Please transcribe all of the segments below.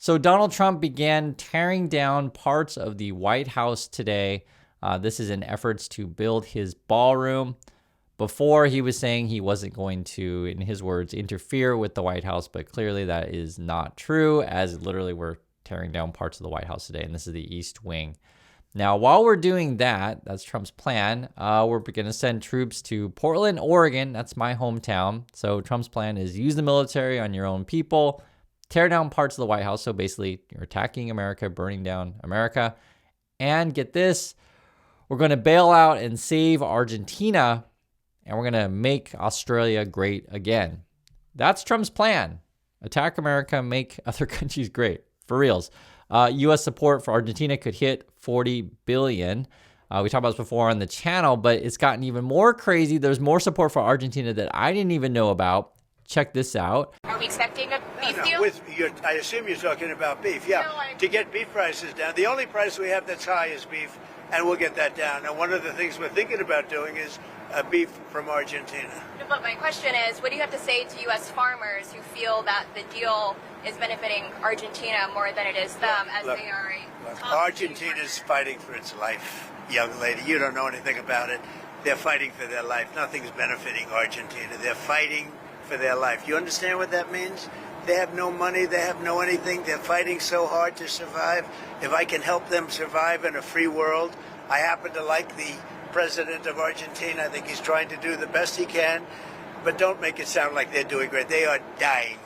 So Donald Trump began tearing down parts of the White House today. This is in efforts to build his ballroom. Before, he was saying he wasn't going to, in his words, interfere with the White House, but clearly that is not true, as literally we're tearing down parts of the White House today, and this is the East Wing. Now, while we're doing that, that's Trump's plan, we're going to send troops to Portland, Oregon. That's my hometown. So Trump's plan is use the military on your own people, tear down parts of the White House. So basically, you're attacking America, burning down America. And get this, we're going to bail out and save Argentina, and we're going to make Australia great again. That's Trump's plan. Attack America, make other countries great. For reals. U.S. support for Argentina could hit $40 billion. We talked about this before on the channel, but it's gotten even more crazy. There's more support for Argentina that I didn't even know about. Check this out. Are we expecting a beef deal? I assume you're talking about beef. Yeah, to get beef prices down. The only price we have that's high is beef, and we'll get that down. And one of the things we're thinking about doing is beef from Argentina. But my question is, what do you have to say to U.S. farmers who feel that the deal is benefiting Argentina more than it is them, they are Argentina's fighting for its life, young lady. You don't know anything about it. They're fighting for their life. Nothing's benefiting Argentina. They're fighting for their life. You understand what that means? They have no money. They have no anything. They're fighting so hard to survive. If I can help them survive in a free world, I happen to like the president of Argentina. I think he's trying to do the best he can, but don't make it sound like they're doing great. They are dying.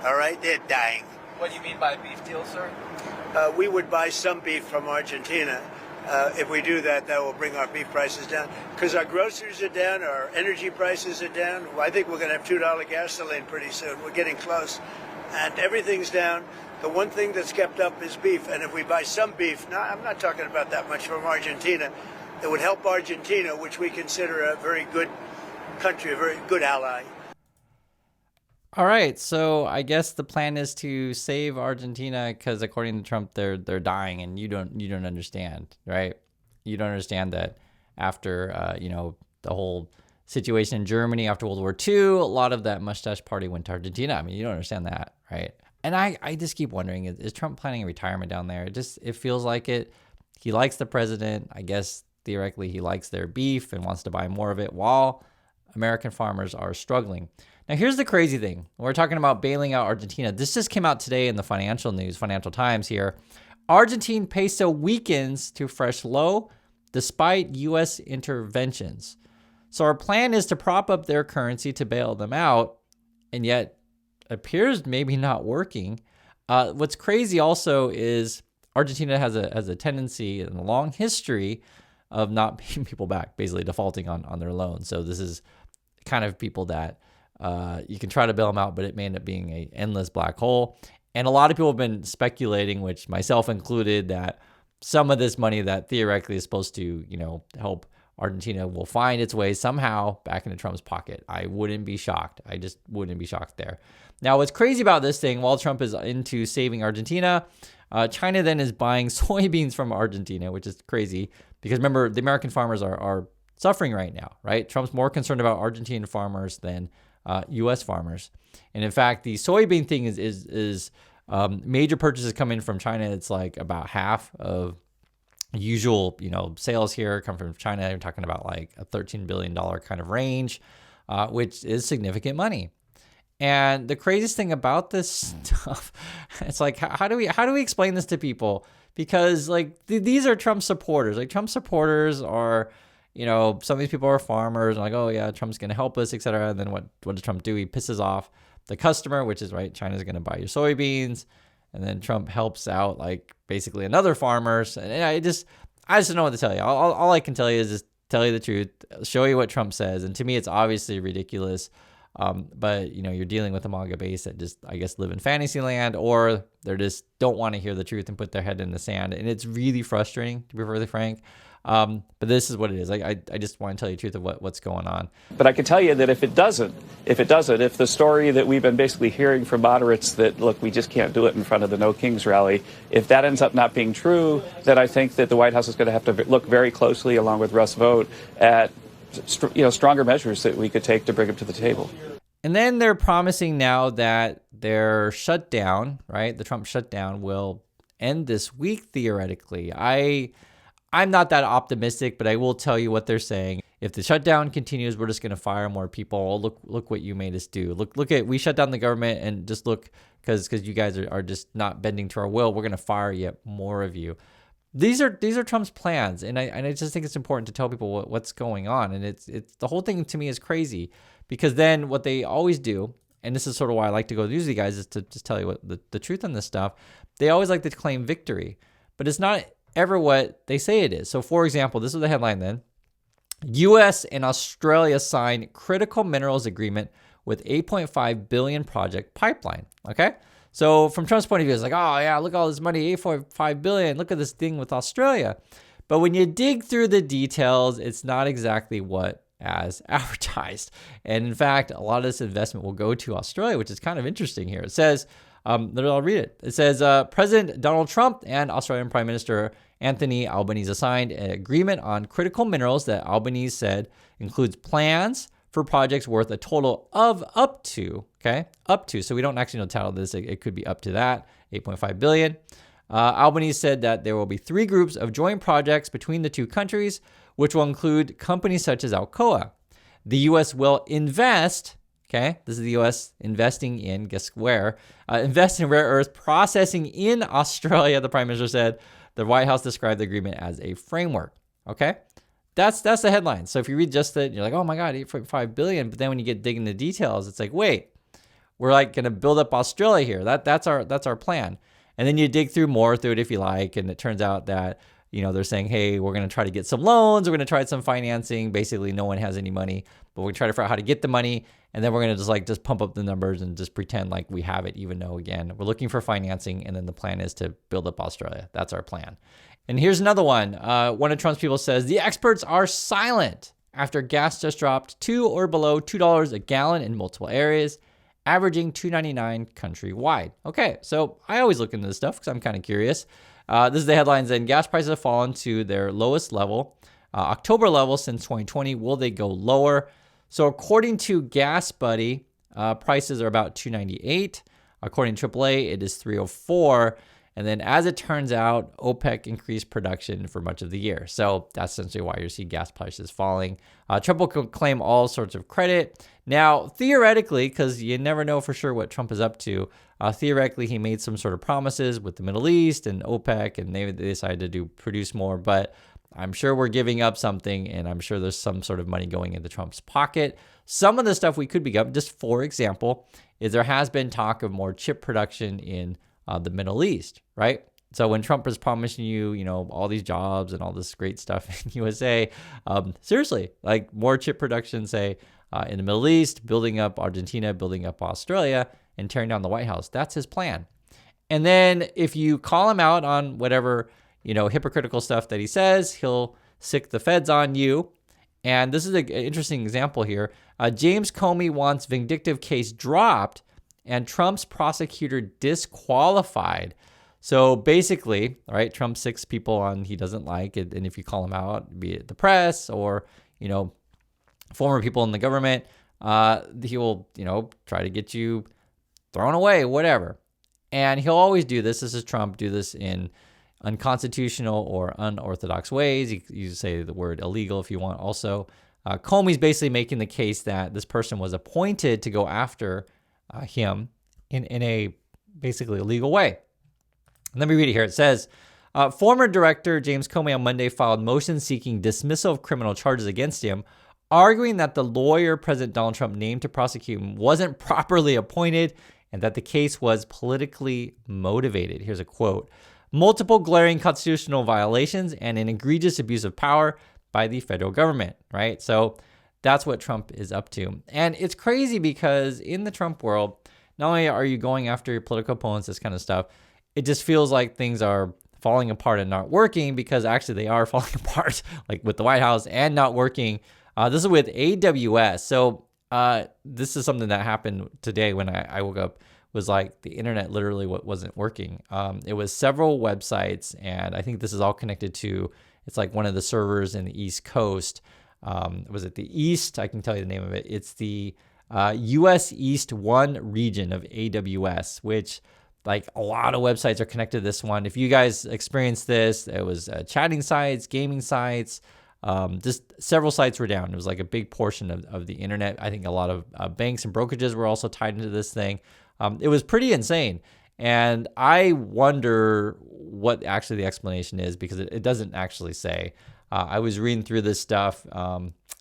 All right? They're dying. What do you mean by beef deal, sir? We would buy some beef from Argentina. If we do that, that will bring our beef prices down. Because our groceries are down, our energy prices are down. I think we're going to have $2 gasoline pretty soon. We're getting close. And everything's down. The one thing that's kept up is beef. And if we buy some beef, I'm not talking about that much from Argentina, it would help Argentina, which we consider a very good country, a very good ally. All right, so I guess the plan is to save Argentina because, according to Trump, they're dying, and you don't understand, right? You don't understand that after the whole situation in Germany after World War II, a lot of that mustache party went to Argentina. I mean, you don't understand that, right? And I just keep wondering, is Trump planning a retirement down there? It feels like it. He likes the president. I guess theoretically he likes their beef and wants to buy more of it while American farmers are struggling. Now, here's the crazy thing. We're talking about bailing out Argentina. This just came out today in the financial news, Financial Times here. Argentine peso weakens to fresh low despite U.S. interventions. So our plan is to prop up their currency to bail them out, and yet appears maybe not working. What's crazy also is Argentina has a tendency and a long history of not paying people back, basically defaulting on their loans. So this is kind of people that you can try to bail them out, but it may end up being an endless black hole. And a lot of people have been speculating, which myself included, that some of this money that theoretically is supposed to, help Argentina will find its way somehow back into Trump's pocket. I wouldn't be shocked. I just wouldn't be shocked there. Now, what's crazy about this thing, while Trump is into saving Argentina, China then is buying soybeans from Argentina, which is crazy because remember, the American farmers are suffering right now, right? Trump's more concerned about Argentine farmers than U.S. farmers. And in fact, the soybean thing is major purchases coming from China. It's like about half of usual, sales here come from China. You're talking about like a $13 billion kind of range, which is significant money. And the craziest thing about this stuff, it's like, how do we explain this to people? Because like these are Trump supporters. Like Trump supporters are, some of these people are farmers, and like, oh yeah, Trump's going to help us, etc. And then what does Trump do? He pisses off the customer, which is right. China's going to buy your soybeans, and then Trump helps out like basically another farmers. And I just don't know what to tell you. All I can tell you is just tell you the truth, show you what Trump says. And to me, it's obviously ridiculous. But you're dealing with a MAGA base that just, I guess, live in fantasy land, or they just don't want to hear the truth and put their head in the sand. And it's really frustrating, to be really frank. But this is what it is. I just want to tell you the truth of what's going on. But I can tell you that if the story that we've been basically hearing from moderates that, look, we just can't do it in front of the No Kings rally, if that ends up not being true, then I think that the White House is going to have to look very closely, along with Russ Vought, at stronger measures that we could take to bring him to the table. And then they're promising now that their shutdown, right, the Trump shutdown, will end this week theoretically. I'm not that optimistic, but I will tell you what they're saying. If the shutdown continues, we're just going to fire more people. Oh, look what you made us do. Look at, we shut down the government, and just look, because you guys are just not bending to our will. We're going to fire yet more of you. These are Trump's plans, and I just think it's important to tell people what's going on. And it's the whole thing to me is crazy, because then what they always do, and this is sort of why I like to go use you guys, is to just tell you what the truth on this stuff. They always like to claim victory, but it's not ever what they say it is. So, for example, this is the headline then. U.S. and Australia sign critical minerals agreement with 8.5 billion project pipeline. Okay? So from Trump's point of view, it's like, oh yeah, look at all this money, 8.5 billion. Look at this thing with Australia. But when you dig through the details, it's not exactly what as advertised. And in fact, a lot of this investment will go to Australia, which is kind of interesting here. It says, I'll read it. It says, President Donald Trump and Australian Prime Minister Anthony Albanese signed an agreement on critical minerals that Albanese said includes plans for projects worth a total of up to, so we don't actually know the title of this. It could be up to that, 8.5 billion. Albanese said that there will be 3 groups of joint projects between the two countries, which will include companies such as Alcoa. The U.S. will invest, this is the U.S. investing in, guess where? Invest in rare earth processing in Australia, the Prime Minister said. The White House described the agreement as a framework, okay? That's the headline. So if you read just that, you're like, oh my God, 8.5 billion. But then when you get digging the details, it's like, wait, we're like going to build up Australia here. That's our plan. And then you dig through more through it if you like. And it turns out that, they're saying, hey, we're going to try to get some loans. We're going to try some financing. Basically, no one has any money, but we're going to try to figure out how to get the money. And then we're going to just pump up the numbers and just pretend like we have it, even though, again, we're looking for financing. And then the plan is to build up Australia. That's our plan. And here's another one. One of Trump's people says, the experts are silent after gas just dropped to or below $2 a gallon in multiple areas, averaging $2.99 countrywide. Okay, so I always look into this stuff because I'm kind of curious. This is the headlines then. Gas prices have fallen to their lowest level, October level since 2020. Will they go lower? So according to Gas Buddy, prices are about $2.98. According to AAA, it is $3.04. And then as it turns out, OPEC increased production for much of the year. So that's essentially why you see gas prices falling. Trump will claim all sorts of credit. Now, theoretically, because you never know for sure what Trump is up to, theoretically, he made some sort of promises with the Middle East and OPEC, and they decided to produce more. But I'm sure we're giving up something, and I'm sure there's some sort of money going into Trump's pocket. Some of the stuff we could be up, just for example, is there has been talk of more chip production in the Middle East, right? So when Trump is promising you, all these jobs and all this great stuff in USA, seriously, like more chip production, say, in the Middle East, building up Argentina, building up Australia, and tearing down the White House. That's his plan. And then if you call him out on whatever, hypocritical stuff that he says, he'll sick the feds on you. And this is an interesting example here. James Comey wants vindictive case dropped and Trump's prosecutor disqualified. So basically, all right, Trump sicks people on he doesn't like it. And if you call him out, be it the press or, former people in the government, he will, try to get you thrown away, whatever. And he'll always do this. This is Trump, do this in unconstitutional or unorthodox ways. You say the word illegal if you want also. Comey's basically making the case that this person was appointed to go after him in a basically illegal way. Let me read it here. It says, former director James Comey on Monday filed motion seeking dismissal of criminal charges against him, arguing that the lawyer President Donald Trump named to prosecute him wasn't properly appointed and that the case was politically motivated. Here's a quote. Multiple glaring constitutional violations and an egregious abuse of power by the federal government, right? So that's what Trump is up to. And it's crazy because in the Trump world, not only are you going after your political opponents, this kind of stuff, it just feels like things are falling apart and not working because actually they are falling apart, like with the White House and not working. This is with AWS. So this is something that happened today when I woke up, was like the internet literally wasn't working. It was several websites, and I think this is all connected to, it's like one of the servers in the East Coast. Was it the East? I can tell you the name of it. It's the US East 1 region of AWS, which like a lot of websites are connected to this one. If you guys experienced this, it was chatting sites, gaming sites, just several sites were down. It was like a big portion of the internet. I think a lot of banks and brokerages were also tied into this thing. It was pretty insane. And I wonder what actually the explanation is, because it doesn't actually say. I was reading through this stuff.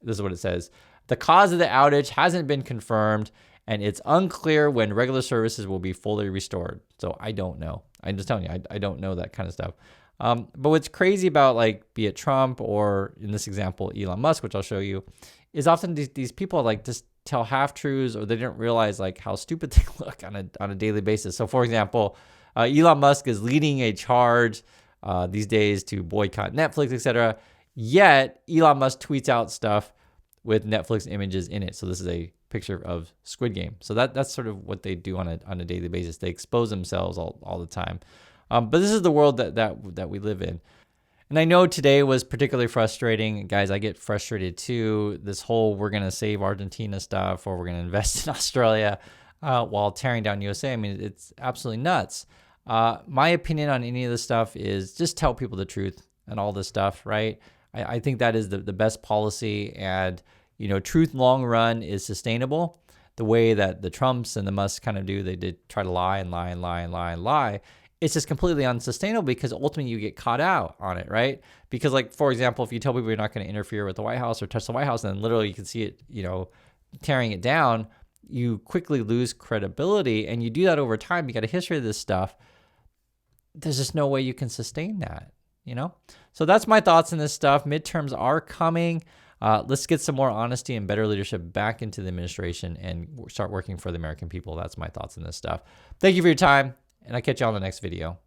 This is what it says. The cause of the outage hasn't been confirmed, and it's unclear when regular services will be fully restored. So I don't know. I'm just telling you, I don't know that kind of stuff. But what's crazy about, like, be it Trump or in this example, Elon Musk, which I'll show you, is often these people like just tell half truths, or they didn't realize like how stupid they look on a daily basis. So for example, Elon Musk is leading a charge these days to boycott Netflix, etc. Yet Elon Musk tweets out stuff with Netflix images in it. So this is a picture of Squid Game. So that's sort of what they do on a daily basis. They expose themselves all the time. But this is the world that we live in. And I know today was particularly frustrating. Guys, I get frustrated too. This whole we're going to save Argentina stuff, or we're going to invest in Australia while tearing down USA. I mean, it's absolutely nuts. My opinion on any of this stuff is just tell people the truth and all this stuff, right? I think that is the best policy. And, truth long run is sustainable. The way that the Trumps and the Musks kind of do, they did try to lie and lie and lie and lie and lie. It's just completely unsustainable, because ultimately you get caught out on it, right? Because, like, for example, if you tell people you're not going to interfere with the White House or touch the White House, and then literally you can see it, tearing it down, you quickly lose credibility. And you do that over time. You got a history of this stuff. There's just no way you can sustain that, So that's my thoughts on this stuff. Midterms are coming. Let's get some more honesty and better leadership back into the administration and start working for the American people. That's my thoughts on this stuff. Thank you for your time, and I'll catch you on the next video.